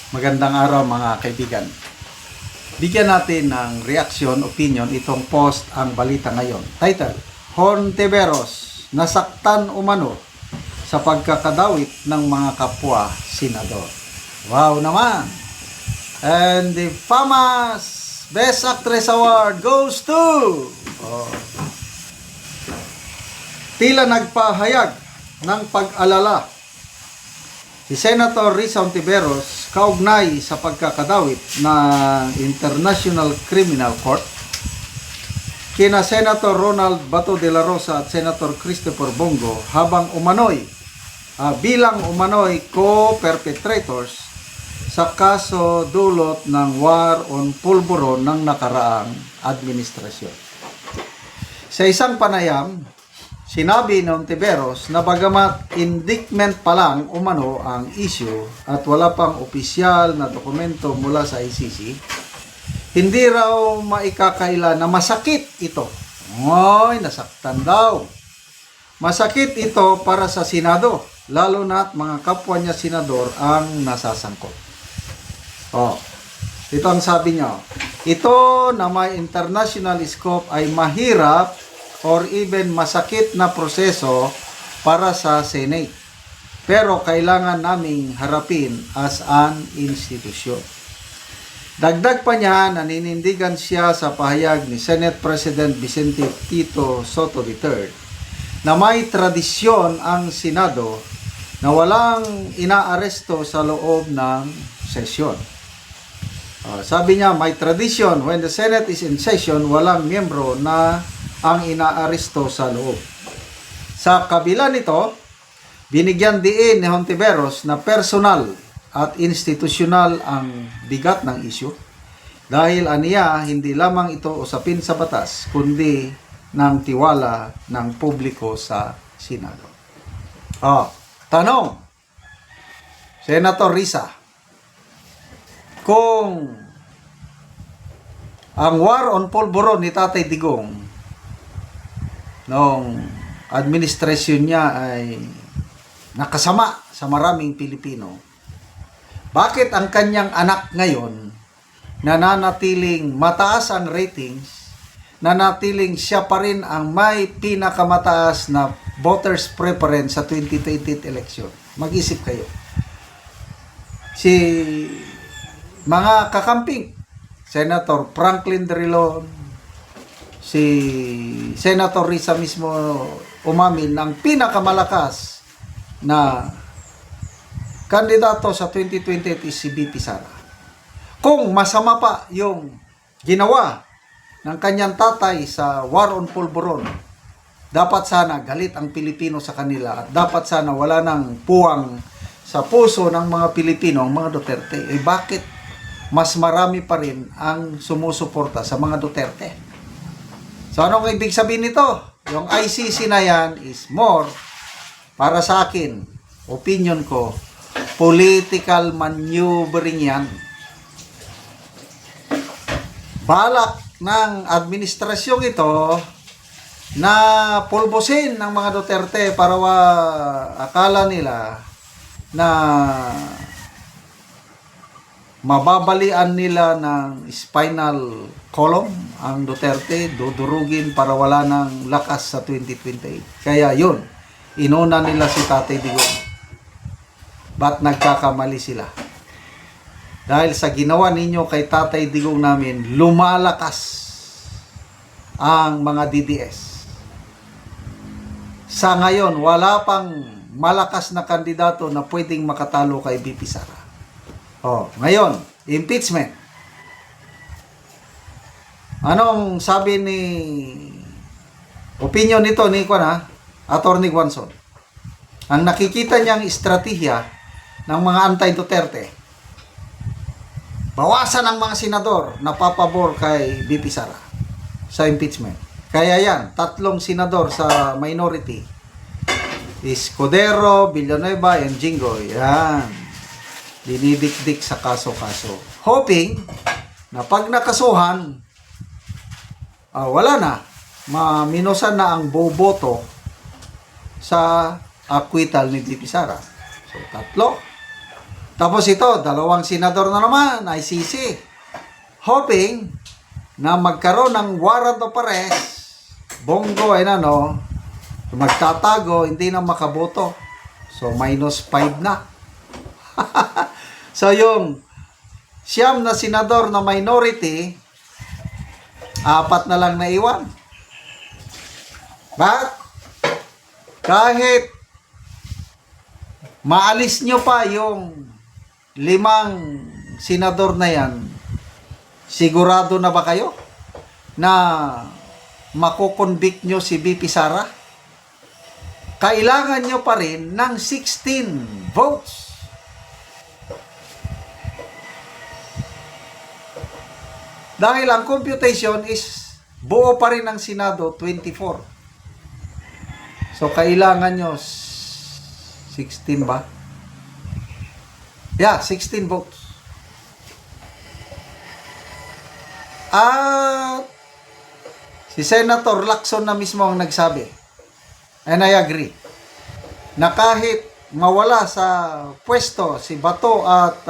Magandang araw mga kaibigan. Bigyan natin ng reaksyon, opinion itong post ang balita ngayon. Title, Hontiveros, nasaktan umano sa pagkakadawit ng mga kapwa senador. Wow naman! And the famous Best Actress Award goes to... Tila nagpahayag ng pag-alala si Senator Risa Hontiveros kaugnay sa pagkakadawit ng International Criminal Court kina Senator Ronald Bato de la Rosa at Senator Christopher Bongo habang bilang umano'y co-perpetrators sa kaso dulot ng war on pulburon ng nakaraang administrasyon. Sa isang panayam, sinabi ni Hontiveros na bagamat indictment pa lang umano ang issue at wala pang opisyal na dokumento mula sa ICC, hindi raw maikakaila na masakit ito. Oy, nasaktan daw. Masakit ito para sa Senado, lalo na't mga kapwa niya senador ang nasasangkot. Ito ang sabi niya. Ito na may international scope ay mahirap or even masakit na proseso para sa Senate. Pero kailangan naming harapin as an institusyon. Dagdag pa niya, naninindigan siya sa pahayag ni Senate President Vicente Tito Soto III na may tradisyon ang Senado na walang inaaresto sa loob ng sesyon. Sabi niya, may tradition when the Senate is in session, walang miyembro na ang inaaresto sa loob. Sa kabila nito, binigyan diin ni Hontiveros na personal at institusyonal ang bigat ng issue dahil aniya hindi lamang ito usapin sa batas kundi ng tiwala ng publiko sa Senado. Tanong, Senator Risa, kung ang war on pulburon ni Tatay Digong noong administrasyon niya ay nakasama sa maraming Pilipino, bakit ang kanyang anak ngayon nananatiling mataas ang ratings, nanatiling siya pa rin ang may pinakamataas na voters preference sa 2020 election? Mag-isip kayo. Si mga kakamping, Senator Franklin Drilon, si Senator Risa mismo umamin ng pinakamalakas na kandidato sa 2020 is si BP Sara. Kung masama pa yung ginawa ng kanyang tatay sa war on pulburon, dapat sana galit ang Pilipino sa kanila at dapat sana wala nang puwang sa puso ng mga Pilipino ang mga Duterte. Bakit mas marami pa rin ang sumusuporta sa mga Duterte? So, anong ibig sabihin nito? Yung ICC na yan is more, para sa akin, opinion ko, political maneuvering yan. Balak ng administrasyong ito na pulbusin ng mga Duterte para akala nila na mababalian nila ng spinal column ang Duterte, dudurugin para wala ng lakas sa 2028. Kaya yun, inuna nila si Tatay Digong. Ba't nagkakamali sila? Dahil sa ginawa ninyo kay Tatay Digong namin, lumalakas ang mga DDS. Sa ngayon, wala pang malakas na kandidato na pwedeng makatalo kay BP Sara. Ngayon, impeachment. Anong sabi ni opinion nito ni Attorney Guanzon? Ang nakikita niyang estratehiya ng mga anti-Duterte, bawasan ang mga senador na papabor kay BP Sara sa impeachment. Kaya yan, 3 senador sa minority is Codero, Villanueva, and Jinggoy. Yan. Dinidikdik sa kaso-kaso. Hoping na pag nakasuhan, wala na. Minusan na ang boboto sa acquittal ni BP Sara. So, 3. Tapos ito, dalawang senador na naman, ICC. Hoping na magkaroon ng warrant of arrest. Bongo ay magtatago, hindi na makaboto. So, -5 na. So, yung siyam na senador na minority, 4 na lang naiwan. But, kahit maalis nyo pa yung 5 senador na yan, sigurado na ba kayo na makukonvict nyo si BP Sara? Kailangan nyo pa rin ng 16 votes. Dahil ang computation is buo pa rin ng Senado 24. So, kailangan nyo 16 ba? Yeah, 16 votes. At si Senator Lacson na mismo ang nagsabi, and I agree, na kahit mawala sa pwesto si Bato at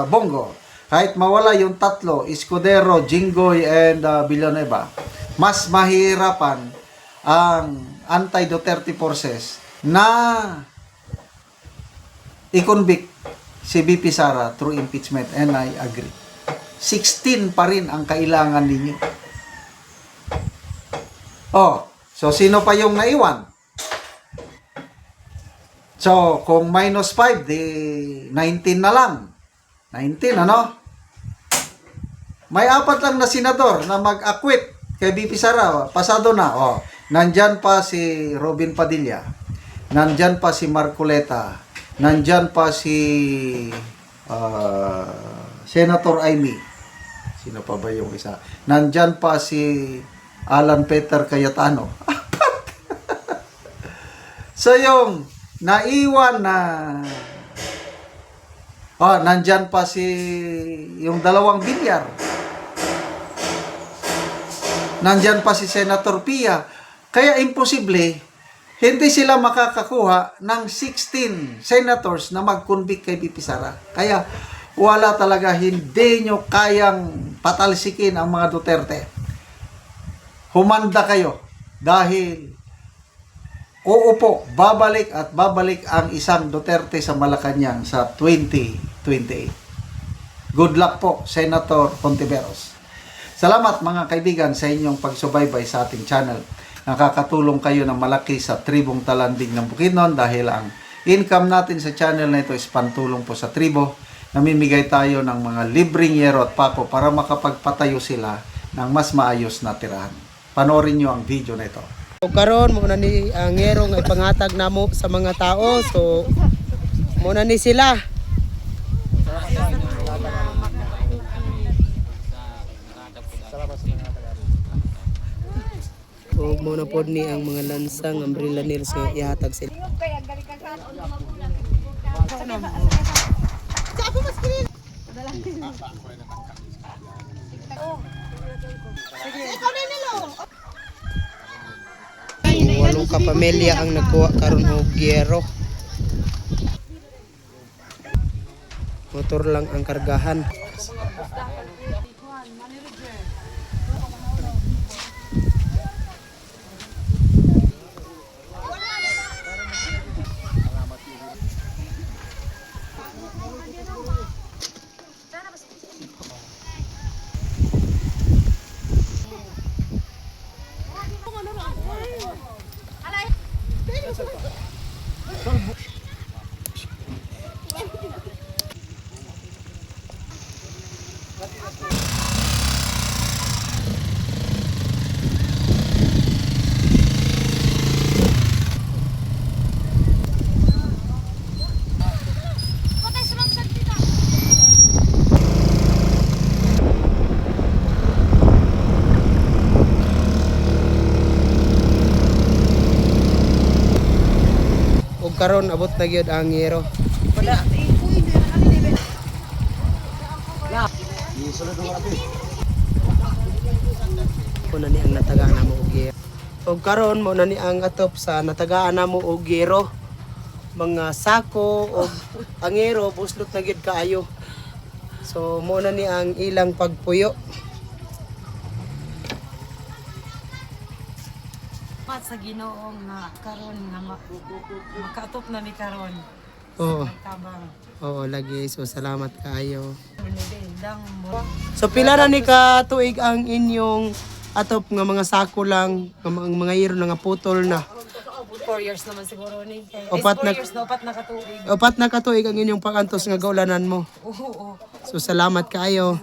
Bongo, kahit mawala yung tatlo, Escudero, Jinggoy, and Villanueva, mas mahirapan ang anti-Duterte forces na i-convict si BP Sara through impeachment, and I agree. 16 pa rin ang kailangan ninyo. Oh, so sino pa yung naiwan? So, kung -5, di 19 na lang. 19, ano? May 4 lang na senador na mag-acquit kay BP Sara. Pasado na. Oh, nandyan pa si Robin Padilla. Nandyan pa si Marcoleta. Nandyan pa si Senator Amy. Sino pa ba yung isa? Nandyan pa si Alan Peter Cayetano. So yung naiwan na nandyan pa si yung 2 Bilyar. Nandyan pa si Senator Pia. Kaya imposible hindi sila makakakuha ng 16 senators na mag-convict kay BP Sara. Kaya wala talaga, hindi nyo kayang patalsikin ang mga Duterte. Humanda kayo dahil uupo, babalik at babalik ang isang Duterte sa Malacanang sa 2028. Good luck po, Senator Hontiveros. Salamat mga kaibigan sa inyong pagsubaybay sa ating channel. Nakakatulong kayo ng malaki sa tribong Talanding ng Bukidnon dahil ang income natin sa channel na ito is pantulong po sa tribo. Namimigay tayo ng mga libreng yero at pako para makapagpatayo sila ng mas maayos na tirahan. Panoorin nyo ang video na ito. So karon mo na ni ang yero nga ipangatag namo sa mga tao. So muna ni sila. O muna pod ni ang mga lansang umbrella nils nga ihatag sila. Walong ka pamilya ang nagkuha karon og gyero. Motor lang ang kargahan. Karon abot na gyud ang yero. Wala. Kuna ni ang natagaan namo og yero. Og karon mo na ni ang atop sa natagaan namo og yero. mga sako o angero buslot na gyud kaayo. So mo na ni ang ilang pagpuyo. Pat sa Ginoong nga karon nga makatop na ni karon. Oo. Tabang. Oo lagi. So salamat kaayo. Binibindang mo. So pila na ni ka tuig ang inyong atop nga mga sako lang, nga mga iro na nga putol na. 4 years naman siguro ni. Opat na- 4 years na, opat na katuig. Upat na ka tuig ang inyong pakantos nga gaulanan mo. Oo. So salamat kaayo.